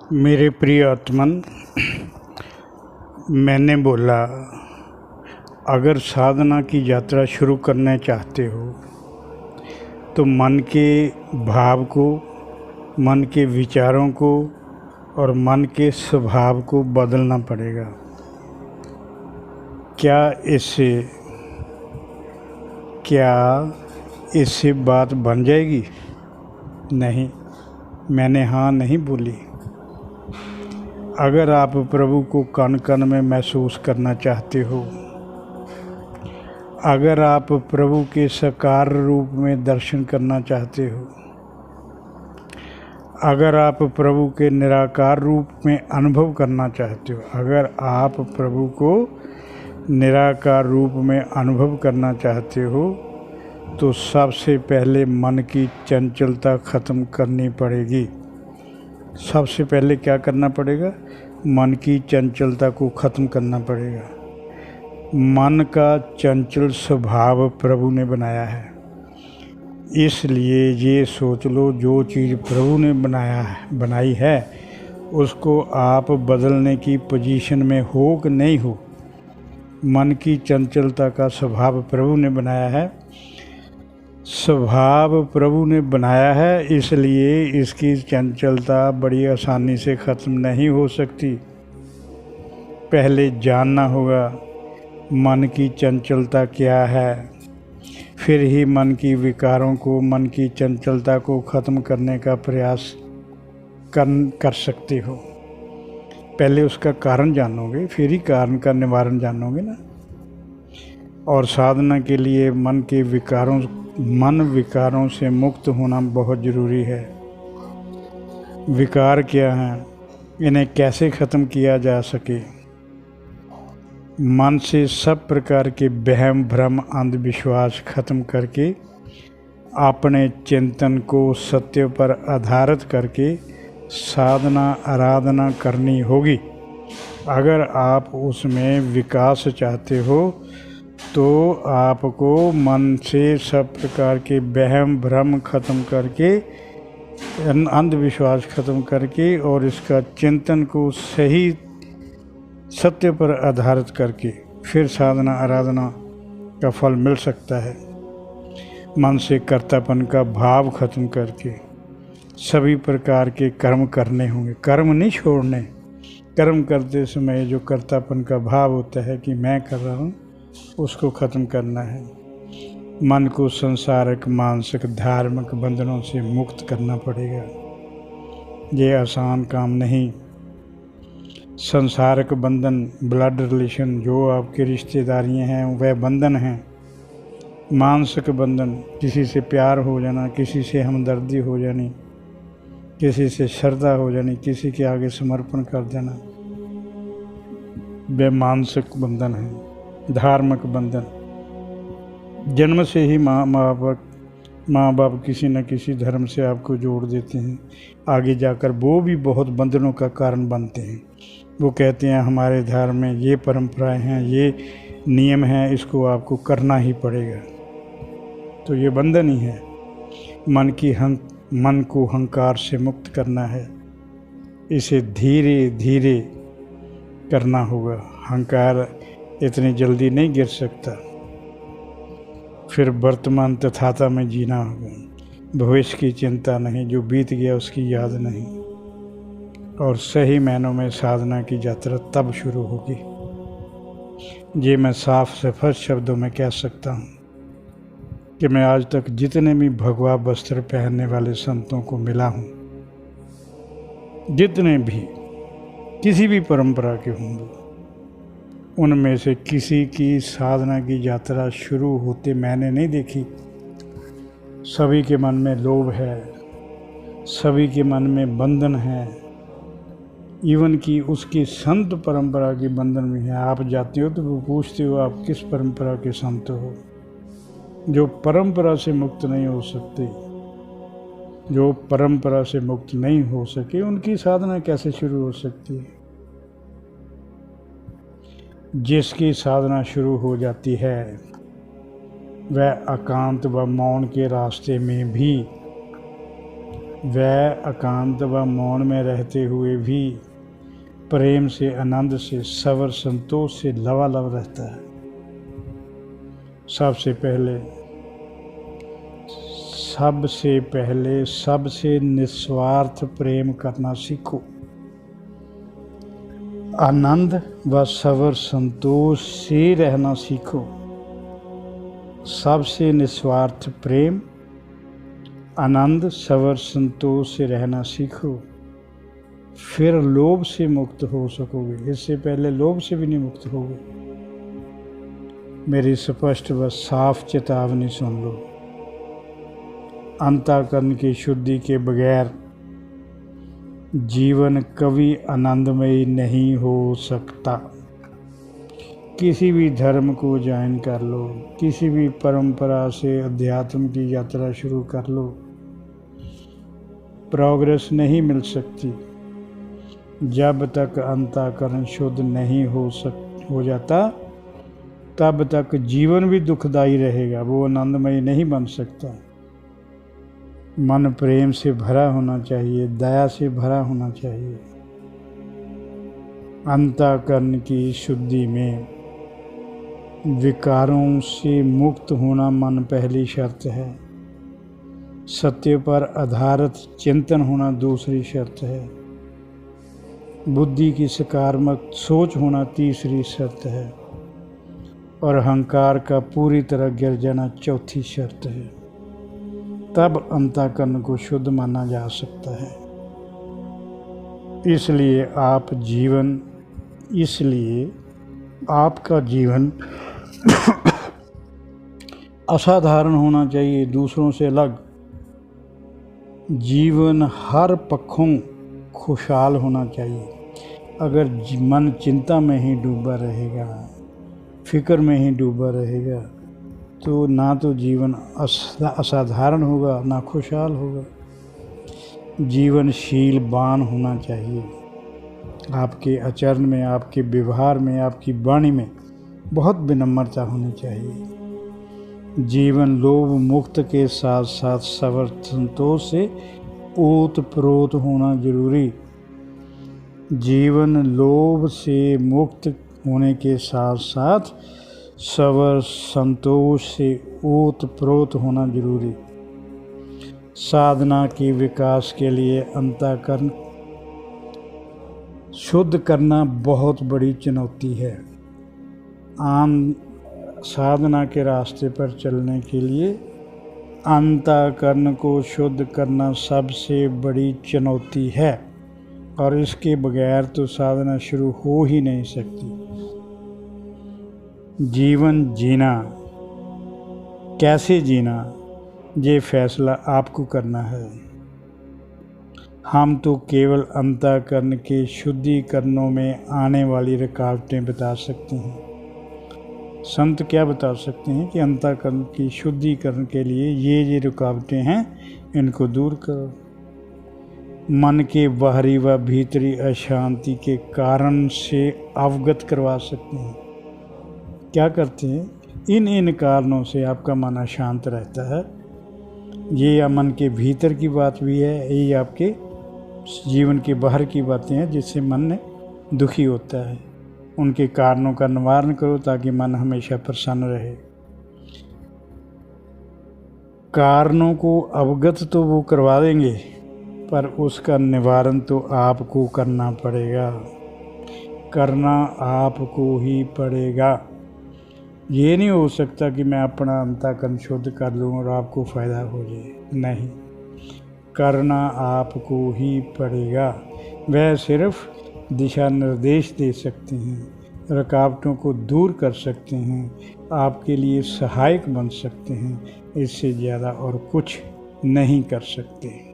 मेरे प्रिय आत्मन, मैंने बोला अगर साधना की यात्रा शुरू करना चाहते हो तो मन के भाव को, मन के विचारों को और मन के स्वभाव को बदलना पड़ेगा। क्या इससे बात बन जाएगी? नहीं, मैंने हाँ नहीं बोली। अगर आप प्रभु को कण कण में महसूस करना चाहते हो, अगर आप प्रभु के साकार रूप में दर्शन करना चाहते हो, अगर आप प्रभु के निराकार रूप में अनुभव करना चाहते हो, अगर आप प्रभु को निराकार रूप में अनुभव करना चाहते हो तो सबसे पहले मन की चंचलता ख़त्म करनी पड़ेगी। सबसे पहले क्या करना पड़ेगा? मन की चंचलता को ख़त्म करना पड़ेगा। मन का चंचल स्वभाव प्रभु ने बनाया है, इसलिए ये सोच लो जो चीज़ प्रभु ने बनाई है उसको आप बदलने की पोजीशन में हो कि नहीं हो। मन की चंचलता का स्वभाव प्रभु ने बनाया है, स्वभाव प्रभु ने बनाया है, इसलिए इसकी चंचलता बड़ी आसानी से ख़त्म नहीं हो सकती। पहले जानना होगा मन की चंचलता क्या है, फिर ही मन की विकारों को, मन की चंचलता को ख़त्म करने का प्रयास कर सकते हो। पहले उसका कारण जानोगे, फिर ही कारण का निवारण जानोगे ना। और साधना के लिए मन विकारों से मुक्त होना बहुत ज़रूरी है। विकार क्या हैं, इन्हें कैसे ख़त्म किया जा सके? मन से सब प्रकार के वहम भ्रम अंधविश्वास ख़त्म करके अपने चिंतन को सत्य पर आधारित करके साधना आराधना करनी होगी। अगर आप उसमें विकास चाहते हो तो आपको मन से सब प्रकार के वहम भ्रम ख़त्म करके, अंधविश्वास ख़त्म करके और इसका चिंतन को सही सत्य पर आधारित करके फिर साधना आराधना का फल मिल सकता है। मन से कर्तापन का भाव ख़त्म करके सभी प्रकार के कर्म करने होंगे। कर्म नहीं छोड़ने, कर्म करते समय जो कर्तापन का भाव होता है कि मैं कर रहा हूँ, उसको ख़त्म करना है। मन को संसारिक मानसिक धार्मिक बंधनों से मुक्त करना पड़ेगा। ये आसान काम नहीं। संसारिक बंधन, ब्लड रिलेशन, जो आपकी रिश्तेदारियाँ हैं वह बंधन हैं। मानसिक बंधन, किसी से प्यार हो जाना, किसी से हमदर्दी हो जानी, किसी से श्रद्धा हो जानी, किसी के आगे समर्पण कर देना, वे मानसिक बंधन है। धार्मिक बंधन, जन्म से ही माँ बाप किसी न किसी धर्म से आपको जोड़ देते हैं। आगे जाकर वो भी बहुत बंधनों का कारण बनते हैं। वो कहते हैं हमारे धर्म में ये परंपराएं हैं, ये नियम हैं, इसको आपको करना ही पड़ेगा। तो ये बंधन ही है। मन को अहंकार से मुक्त करना है। इसे धीरे धीरे करना होगा। अहंकार इतनी जल्दी नहीं गिर सकता। फिर वर्तमान तथाता में जीना होगा। भविष्य की चिंता नहीं, जो बीत गया उसकी याद नहीं। और सही मायनों में साधना की यात्रा तब शुरू होगी। ये मैं साफ स्पष्ट शब्दों में कह सकता हूँ कि मैं आज तक जितने भी भगवा वस्त्र पहनने वाले संतों को मिला हूँ, जितने भी किसी भी परंपरा के होंगे, उनमें से किसी की साधना की यात्रा शुरू होते मैंने नहीं देखी। सभी के मन में लोभ है, सभी के मन में बंधन है। इवन कि उसकी संत परंपरा के बंधन भी है। आप जाते हो तो वो पूछते हो आप किस परंपरा के संत हो। जो परंपरा से मुक्त नहीं हो सकते, जो परंपरा से मुक्त नहीं हो सके, उनकी साधना कैसे शुरू हो सकती है? जिसकी साधना शुरू हो जाती है वह एकांत व मौन के रास्ते में भी वह एकांत व मौन में रहते हुए भी प्रेम से, आनंद से, सबर, संतोष से लबालब रहता है। सबसे पहले सबसे निस्वार्थ प्रेम करना सीखो। आनंद व सबर, संतोष से रहना सीखो। सबसे निस्वार्थ प्रेम, आनंद, सबर, संतोष से रहना सीखो, फिर लोभ से मुक्त हो सकोगे। इससे पहले लोभ से भी नहीं मुक्त होगे। मेरी स्पष्ट व साफ चेतावनी सुन लो। अंतःकरण की शुद्धि के बगैर जीवन कभी आनंदमयी नहीं हो सकता। किसी भी धर्म को ज्वाइन कर लो, किसी भी परंपरा से अध्यात्म की यात्रा शुरू कर लो, प्रोग्रेस नहीं मिल सकती जब तक अंतःकरण शुद्ध नहीं हो जाता। तब तक जीवन भी दुखदायी रहेगा, वो आनंदमय नहीं बन सकता। मन प्रेम से भरा होना चाहिए, दया से भरा होना चाहिए। अंतःकरण की शुद्धि में विकारों से मुक्त होना मन पहली शर्त है। सत्य पर आधारित चिंतन होना दूसरी शर्त है। बुद्धि की सकारात्मक सोच होना तीसरी शर्त है। और अहंकार का पूरी तरह गिर जाना चौथी शर्त है। तब अंतःकरण को शुद्ध माना जा सकता है। इसलिए आपका जीवन असाधारण होना चाहिए, दूसरों से अलग। जीवन हर पक्षों खुशहाल होना चाहिए। अगर मन चिंता में ही डूबा रहेगा, फिक्र में ही डूबा रहेगा, तो ना तो जीवन असाधारण होगा, ना खुशहाल होगा। जीवनशीलवान होना चाहिए। आपके आचरण में, आपके व्यवहार में, आपकी वाणी में बहुत विनम्रता होनी चाहिए। जीवन लोभ मुक्त के साथ साथ सबर, संतोष से ओत-प्रोत होना जरूरी। जीवन लोभ से मुक्त होने के साथ साथ सबर, संतोष से ओत-प्रोत होना जरूरी। साधना के विकास के लिए अंतःकरण शुद्ध करना बहुत बड़ी चुनौती है। साधना के रास्ते पर चलने के लिए अंतःकरण को शुद्ध करना सबसे बड़ी चुनौती है, और इसके बगैर तो साधना शुरू हो ही नहीं सकती। जीवन जीना, कैसे जीना, ये फैसला आपको करना है। हम तो केवल अंतःकरण के शुद्धिकरणों में आने वाली रुकावटें बता सकते हैं। संत क्या बता सकते हैं कि अंतःकरण की शुद्धिकरण के लिए ये रुकावटें हैं, इनको दूर करो। मन के बाहरी व भीतरी अशांति के कारण से अवगत करवा सकते हैं। क्या करते हैं? इन कारणों से आपका मन अशांत रहता है। ये या मन के भीतर की बात भी है, ये आपके जीवन के बाहर की बातें हैं जिससे मन दुखी होता है। उनके कारणों का निवारण करो ताकि मन हमेशा प्रसन्न रहे। कारणों को अवगत तो वो करवा देंगे, पर उसका निवारण तो आपको करना पड़ेगा। करना आपको ही पड़ेगा। ये नहीं हो सकता कि मैं अपना अंतःकरण शुद्ध कर लूँ और आपको फ़ायदा हो जाए। नहीं, करना आपको ही पड़ेगा। वह सिर्फ दिशा निर्देश दे सकते हैं, रुकावटों को दूर कर सकते हैं, आपके लिए सहायक बन सकते हैं। इससे ज़्यादा और कुछ नहीं कर सकते।